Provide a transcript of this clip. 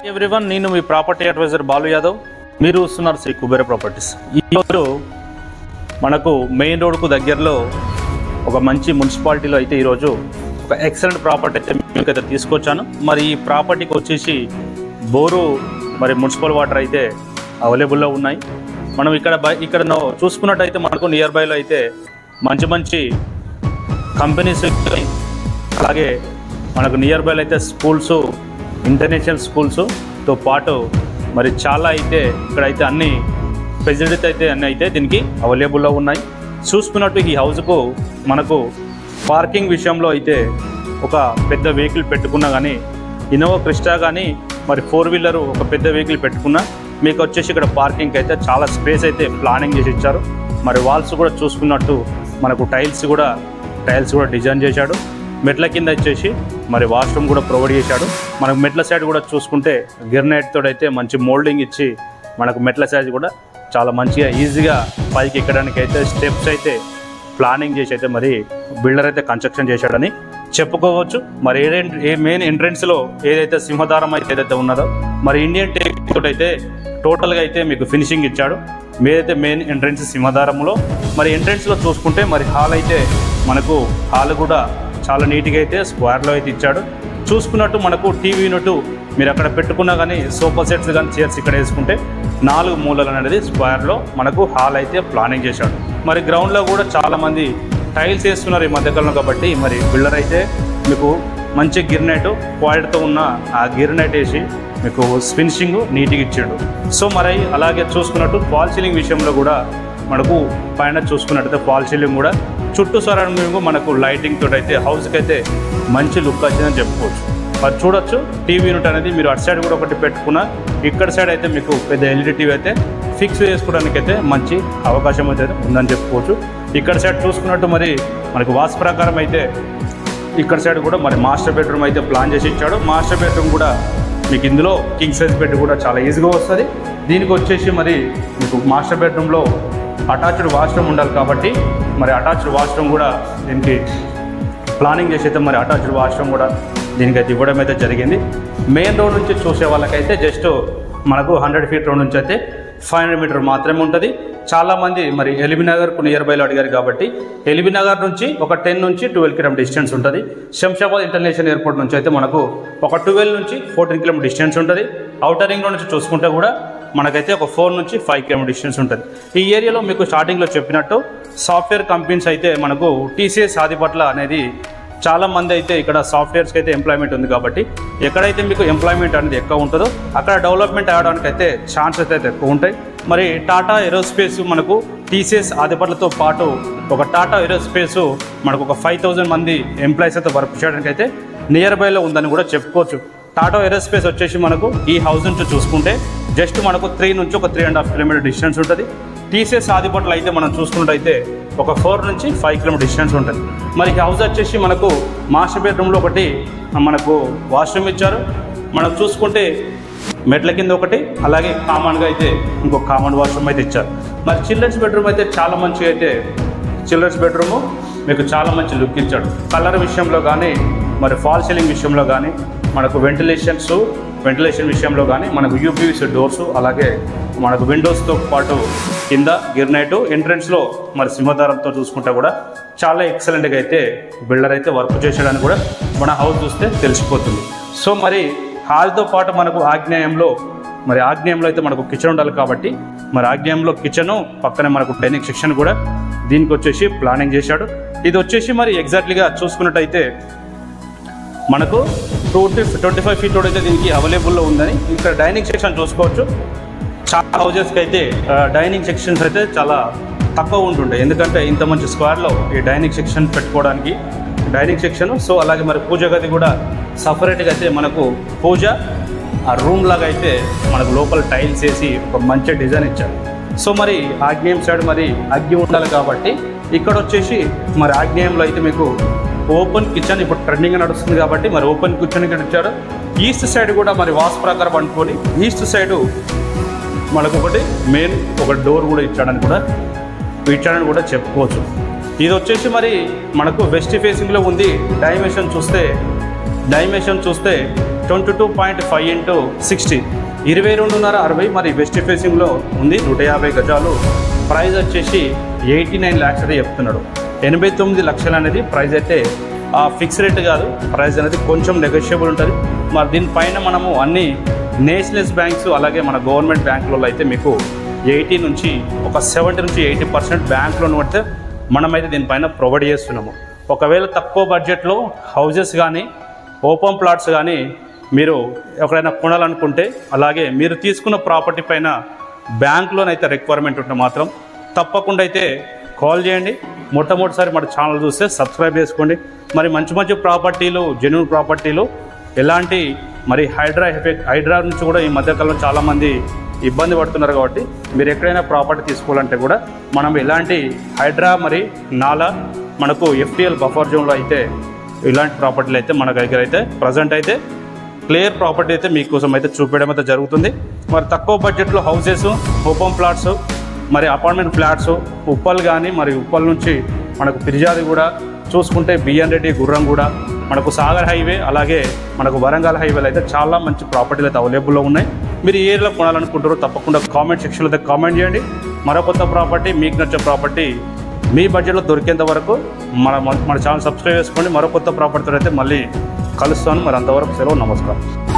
Hi everyone, నేను మీ property advisor Balu Yadav. మీరు చూస్తున్నారు శ్రీ కుబేర ప్రాపర్టీస్. ఈరోజు మనకు మెయిన్ రోడ్కు దగ్గరలో ఒక మంచి మున్సిపాలిటీలో అయితే ఈరోజు ఒక ఎక్సలెంట్ ప్రాపర్టీ అయితే మీకైతే తీసుకొచ్చాను. మరి ఈ ప్రాపర్టీకి వచ్చేసి బోరు మరి మున్సిపల్ వాటర్ అయితే అవైలబుల్లో ఉన్నాయి. మనం ఇక్కడ చూసుకున్నట్టయితే మనకు నియర్ బైలో అయితే మంచి కంపెనీస్, అలాగే మనకు నియర్ బైలో అయితే స్కూల్స్, ఇంటర్నేషనల్ స్కూల్స్తో పాటు మరి చాలా అయితే ఇక్కడైతే అన్ని ఫెసిలిటీస్ అయితే అన్నీ అయితే దీనికి అవైలబుల్లో ఉన్నాయి. చూసుకున్నట్టు ఈ హౌస్కు మనకు పార్కింగ్ విషయంలో అయితే ఒక పెద్ద వెహికల్ పెట్టుకున్నా కానీ, ఇన్నోవా క్రిస్టా కానీ మరి 4 వీలర్ ఒక పెద్ద వెహికల్ పెట్టుకున్నా మీకు వచ్చేసి ఇక్కడ పార్కింగ్ అయితే చాలా స్పేస్ అయితే ప్లానింగ్ చేసి ఇచ్చారు. మరి వాల్స్ కూడా చూసుకున్నట్టు మనకు టైల్స్ కూడా డిజైన్ చేశాడు. మెట్ల కింద వచ్చేసి మరి వాష్రూమ్ కూడా ప్రొవైడ్ చేశాడు. మనకు మెట్ల సైడ్ కూడా చూసుకుంటే గిర్నైట్ తోటి అయితే మంచి మోల్డింగ్ ఇచ్చి మనకు మెట్ల సైడ్ కూడా చాలా మంచిగా ఈజీగా పైకి ఎక్కడానికి అయితే స్టెప్స్ అయితే ప్లానింగ్ చేసి అయితే మరి బిల్డర్ అయితే కన్స్ట్రక్షన్ చేశాడని చెప్పుకోవచ్చు. మరి మెయిన్ ఎంట్రెన్స్లో ఏదైతే సింహదారం అయితే ఏదైతే ఉన్నదో మరి ఇండియన్ టేక్ తోటి అయితే టోటల్గా అయితే మీకు ఫినిషింగ్ ఇచ్చాడు. మీదైతే మెయిన్ ఎంట్రెన్స్ సింహదారంలో, మరి ఎంట్రెన్స్లో చూసుకుంటే మరి హాల్ అయితే మనకు హాల్ కూడా చాలా నీట్గా అయితే స్క్వేర్లో అయితే ఇచ్చాడు. చూసుకున్నట్టు మనకు టీవీ యూనిట్ మీరు అక్కడ పెట్టుకున్నా కానీ, సోఫా సెట్స్ కానీ చైర్స్ ఇక్కడ వేసుకుంటే 4 మూలలు అనేది స్క్వేర్లో మనకు హాల్ అయితే ప్లానింగ్ చేశాడు. మరి గ్రౌండ్లో కూడా చాలామంది టైల్స్ వేస్తున్నారు ఈ మధ్యకాలంలో, కాబట్టి మరి బిల్డర్ అయితే మీకు మంచి గిర్నైట్ క్వాలిటీతో ఉన్న ఆ గిర్నైట్ వేసి మీకు ఫినిషింగ్ నీట్గా ఇచ్చాడు. సో మరి అలాగే చూసుకున్నట్టు ఫాల్ సీలింగ్ విషయంలో కూడా మనకు పైన చూసుకున్నట్టయితే ఫాల్ సీలింగ్ కూడా చుట్టూ సరౌండింగ్ మనకు లైటింగ్ తోటి అయితే హౌస్కి అయితే మంచి లుక్ వచ్చిందని చెప్పుకోవచ్చు. మరి చూడొచ్చు టీవీ యూనిట్ అనేది మీరు అటు సైడ్ కూడా ఒకటి పెట్టుకున్న, ఇక్కడ సైడ్ అయితే మీకు పెద్ద ఎల్ఈడి టీవీ అయితే ఫిక్స్ చేసుకోవడానికి అయితే మంచి అవకాశం అయితే ఉందని చెప్పుకోవచ్చు. ఇక్కడ సైడ్ చూసుకున్నట్టు మరి మనకు వాస్తు ప్రకారం అయితే ఇక్కడ సైడ్ కూడా మరి మాస్టర్ బెడ్రూమ్ అయితే ప్లాన్ చేసి ఇచ్చాడు. మాస్టర్ బెడ్రూమ్ కూడా మీకు ఇందులో కింగ్ సైజ్ బెడ్ కూడా చాలా ఈజీగా వస్తుంది. దీనికి వచ్చేసి మరి మీకు మాస్టర్ బెడ్రూమ్లో అటాచ్డ్ వాష్రూమ్ ఉండాలి కాబట్టి మరి అటాచ్డ్ వాష్రూమ్ కూడా దీనికి ప్లానింగ్ చేసి అయితే మరి అటాచ్డ్ వాష్రూమ్ కూడా దీనికి అయితే ఇవ్వడం అయితే జరిగింది. మెయిన్ రోడ్ నుంచి చూసే వాళ్ళకైతే జస్ట్ మనకు 100 ఫీట్ రోడ్ నుంచి అయితే 500 మీటర్ మాత్రమే ఉంటుంది. చాలామంది మరి ఎల్బీ నగర్కు నియర్ బైలో అడిగారు కాబట్టి ఎల్బీ నగర్ నుంచి ఒక 10 నుంచి 12 కిలోమీటర్ డిస్టెన్స్ ఉంటుంది. శంషాబాద్ ఇంటర్నేషనల్ ఎయిర్పోర్ట్ నుంచి అయితే మనకు ఒక 12 నుంచి 14 కిలోమీటర్ డిస్టెన్స్ ఉంటుంది. ఔటర్ రింగ్ రోడ్ నుంచి చూసుకుంటే కూడా మనకైతే ఒక 4 నుంచి 5 కిలోమీటర్ డిస్టెన్స్ ఉంటుంది. ఈ ఏరియాలో మీకు స్టార్టింగ్లో చెప్పినట్టు సాఫ్ట్వేర్ కంపెనీస్ అయితే మనకు టీసీఎస్ ఆదిపట్ల అనేది చాలామంది అయితే ఇక్కడ సాఫ్ట్వేర్స్కి అయితే ఎంప్లాయ్మెంట్ ఉంది కాబట్టి ఎక్కడైతే మీకు ఎంప్లాయ్మెంట్ అనేది ఎక్కువ ఉంటుందో అక్కడ డెవలప్మెంట్ అవ్వడానికి అయితే ఛాన్సెస్ అయితే ఎక్కువ ఉంటాయి. మరి టాటా ఏరోస్పేస్ మనకు టీసీఎస్ ఆదిపట్లతో పాటు ఒక టాటా ఏరోస్పేస్ మనకు ఒక 5000 మంది ఎంప్లాయీస్ అయితే వర్క్ చేయడానికి అయితే నియర్ బైలో ఉందని కూడా చెప్పుకోవచ్చు. టాటా ఏరోస్పేస్ వచ్చేసి మనకు ఈ హౌస్ నుంచి చూసుకుంటే జస్ట్ మనకు 3 నుంచి ఒక 3.5 కిలోమీటర్ డిస్టెన్స్ ఉంటుంది. టీసీఎస్ ఆదిపట్ల అయితే మనం చూసుకున్నట్టయితే ఒక 4 నుంచి 5 కిలోమీటర్ డిస్టెన్స్ ఉంటుంది. మరి హౌస్ వచ్చేసి మనకు మాస్టర్ బెడ్రూమ్లో ఒకటి మనకు వాష్రూమ్ ఇచ్చారు. మనం చూసుకుంటే మెట్ల కింద ఒకటి, అలాగే కామన్గా అయితే ఇంకొక కామన్ వాష్రూమ్ అయితే ఇచ్చారు. మరి చిల్డ్రన్స్ బెడ్రూమ్ అయితే చాలా మంచిగా అయితే చిల్డ్రన్స్ బెడ్రూము మీకు చాలా మంచి లుక్ ఇచ్చాడు. కలర్ విషయంలో కానీ మరి ఫాల్ సీలింగ్ విషయంలో కానీ మనకు వెంటిలేషన్ విషయంలో కానీ మనకు యూపీవీసీ డోర్స్, అలాగే మనకు విండోస్తో పాటు కింద గిర్నైట్, ఎంట్రెన్స్లో మరి సింహదారంతో చూసుకుంటే కూడా చాలా ఎక్సలెంట్గా అయితే బిల్డర్ అయితే వర్క్ చేసేయడానికి కూడా మన హౌస్ చూస్తే తెలిసిపోతుంది. సో మరి హాల్తో పాటు మనకు ఆగ్నేయంలో అయితే మనకు కిచెన్ ఉండాలి కాబట్టి మరి ఆగ్నేయంలో కిచెను పక్కనే మనకు డైనింగ్ సెక్షన్ కూడా దీనికి వచ్చేసి ప్లానింగ్ చేశాడు. ఇది వచ్చేసి మరి ఎగ్జాక్ట్లీగా చూసుకున్నట్టయితే మనకు 25 ఫీట్ రోడ్ అయితే దీనికి అవైలబుల్లో ఉందని. ఇక్కడ డైనింగ్ సెక్షన్ చూసుకోవచ్చు. చాలా హౌజెస్కి అయితే డైనింగ్ సెక్షన్స్ అయితే చాలా తక్కువ ఉంటుంటాయి, ఎందుకంటే ఇంత మంచి స్క్వేర్లో ఈ డైనింగ్ సెక్షన్ పెట్టుకోవడానికి డైనింగ్ సెక్షన్. సో అలాగే మరి పూజ గది కూడా సపరేట్గా అయితే మనకు పూజ రూమ్ లాగా అయితే మనకు లోపల టైల్స్ వేసి ఒక మంచి డిజైన్ ఇచ్చారు. సో మరి ఆగ్నేయం సైడ్ మరి అగ్గి ఉండాలి కాబట్టి ఇక్కడ వచ్చేసి మరి ఆగ్నేయంలో అయితే మీకు ఓపెన్ కిచెన్ ఇప్పుడు ట్రెండింగ్ నడుస్తుంది కాబట్టి మరి ఓపెన్ కిచెన్ ఇక్కడ ఇచ్చాడు. ఈస్ట్ సైడ్ కూడా మరి వాస్తు ప్రకారం అనుకొని ఈస్ట్ సైడు మనకు ఒకటి మెయిన్ ఒక డోర్ కూడా ఇచ్చాడని కూడా చెప్పుకోవచ్చు. ఇది వచ్చేసి మరి మనకు వెస్ట్ ఫేసింగ్లో ఉంది. డైమెన్షన్ చూస్తే 22.5 × 60 22.5 మరి వెస్ట్ ఫేసింగ్లో ఉంది. 150 గజాలు. ప్రైస్ వచ్చేసి 89 lakhs అయితే చెప్తున్నాడు. 89 లక్షలు అనేది ప్రైస్ అయితే ఫిక్స్ రేట్ కాదు. ప్రైస్ అనేది కొంచెం నెగోషియబుల్ ఉంటుంది. మరి దీనిపైన మనము అన్ని నేషనలైజ్ బ్యాంక్స్ అలాగే మన గవర్నమెంట్ బ్యాంకులలో అయితే మీకు 80 నుంచి ఒక 70 నుంచి 80% బ్యాంక్ లోన్ పడితే మనమైతే దీనిపైన ప్రొవైడ్ చేస్తున్నాము. ఒకవేళ తక్కువ బడ్జెట్లో హౌజెస్ కానీ ఓపెన్ ప్లాట్స్ కానీ మీరు ఎక్కడైనా కొనాలనుకుంటే అలాగే మీరు తీసుకున్న ప్రాపర్టీ పైన బ్యాంక్ లోన్ అయితే రిక్వైర్మెంట్ ఉంటే మాత్రం తప్పకుండా అయితే కాల్ చేయండి. మొట్టమొదటిసారి మన ఛానల్ చూస్తే సబ్స్క్రైబ్ చేసుకోండి. మరి మంచి మంచి ప్రాపర్టీలు జెన్యూన్ ప్రాపర్టీలు ఎలాంటి మరి హైడ్రా నుంచి కూడా ఈ మధ్యకాలంలో చాలామంది ఇబ్బంది పడుతున్నారు. కాబట్టి మీరు ఎక్కడైనా ప్రాపర్టీ తీసుకోవాలంటే కూడా మనం ఎలాంటి హైడ్రా మరి నాలా మనకు FTL బఫర్ జోన్లో అయితే ఇలాంటి ప్రాపర్టీలు అయితే మన దగ్గర అయితే ప్రజెంట్ అయితే క్లియర్ ప్రాపర్టీ అయితే మీకోసం అయితే చూపించడం అయితే జరుగుతుంది. మరి తక్కువ బడ్జెట్లో హౌసెస్ ఓపెన్ ప్లాట్స్ మరి అపార్ట్మెంట్ ఫ్లాట్స్ ఉప్పల్ కానీ మరి ఉప్పల్ నుంచి మనకు ఫిర్యాది కూడా చూసుకుంటే బిఎన్ రెడ్డి గుర్రం కూడా మనకు సాగర్ హైవే అలాగే మనకు వరంగల్ హైవేలో అయితే చాలా మంచి ప్రాపర్టీలు అయితే అవైలబుల్లో ఉన్నాయి. మీరు ఏ ఏరియాలో కొనాలనుకుంటారో తప్పకుండా కామెంట్ సెక్షన్లో అయితే కామెంట్ చేయండి. మరో కొత్త ప్రాపర్టీ మీకు నచ్చే ప్రాపర్టీ మీ బడ్జెట్లో దొరికేంత వరకు మన ఛానల్ సబ్స్క్రైబ్ చేసుకోండి. మరో కొత్త ప్రాపర్టీతో అయితే మళ్ళీ కలుస్తాను. మరి అంతవరకు సెలవు. నమస్కారం.